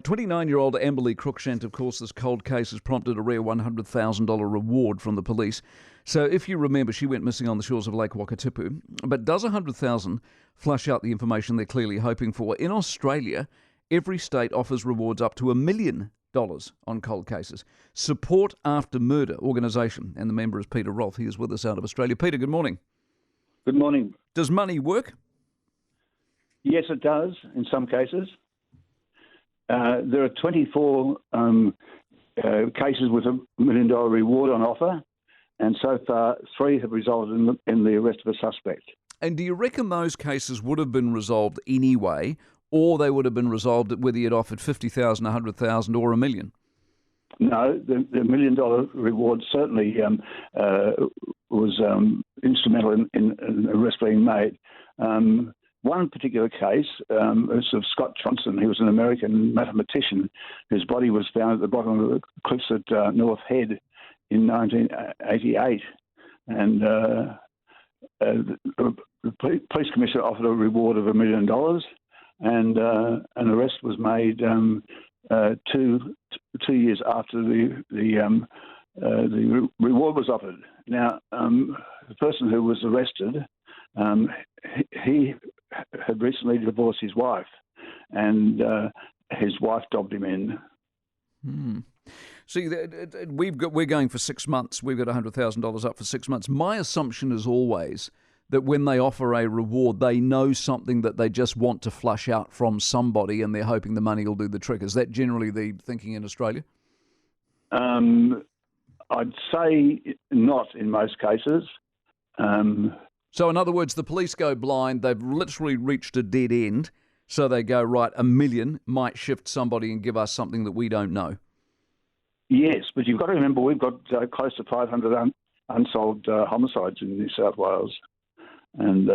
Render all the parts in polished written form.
29-year-old Amberley Cruikshank, of course, this cold case has prompted a rare $100,000 reward from the police. So if you remember, she went missing on the shores of Lake Wakatipu. But does $100,000 flush out the information they're clearly hoping for? In Australia, every state offers rewards up to $1 million on cold cases. Support After Murder organisation, and the member is Peter Rolfe. He is with us out of Australia. Peter, good morning. Good morning. Does money work? Yes, it does in some cases. There are 24 cases with $1 million reward on offer, and so far 3 have resulted in the arrest of a suspect. And do you reckon those cases would have been resolved anyway, or they would have been resolved whether you'd offered $50,000, $100,000 or $1 million? No, the $1 million reward certainly was instrumental in an arrest being made. One particular case is of Scott Johnson. He was an American mathematician whose body was found at the bottom of the cliffs at North Head in 1988. And the police commissioner offered a reward of $1 million, and an arrest was made 2 years after the reward was offered. Now, the person who was arrested, he had recently divorced his wife, and his wife dobbed him in. See, we're going for 6 months. We've got $100,000 up for 6 months. My assumption is always that when they offer a reward, they know something that they just want to flush out from somebody, and they're hoping the money will do the trick. Is that generally the thinking in Australia? I'd say not in most cases. So in other words, the police go blind, they've literally reached a dead end, so they go, right, $1 million might shift somebody and give us something that we don't know. Yes, but you've got to remember we've got close to 500 unsolved homicides in New South Wales, and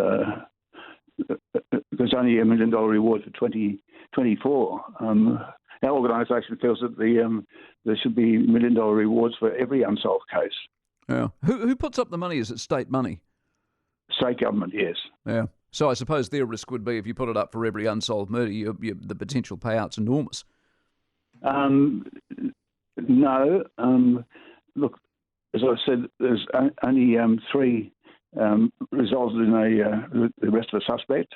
there's only $1 million reward for 2024. Our organisation feels that there should be $1 million rewards for every unsolved case. Yeah. Who puts up the money? Is it state money? State government, yes. Yeah. So I suppose their risk would be if you put it up for every unsolved murder, the potential payout's enormous. No. Look, as I said, there's only 3 resulted in the arrest of a suspect.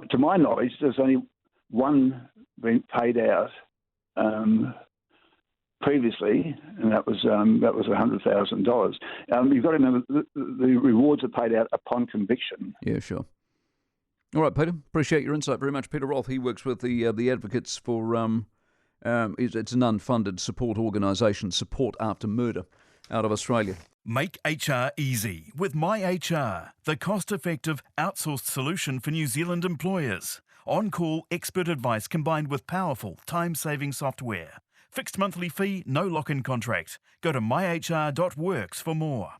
To my knowledge, there's only one being paid out previously, and that was $100,000. You've got to remember the rewards are paid out upon conviction. Yeah, sure. All right, Peter. Appreciate your insight very much. Peter Rolfe. He works with the Advocates for it's an unfunded support organisation, Support After Murder, out of Australia. Make HR easy with MyHR, the cost-effective outsourced solution for New Zealand employers. On-call expert advice combined with powerful time-saving software. Fixed monthly fee, no lock-in contract. Go to myhr.works for more.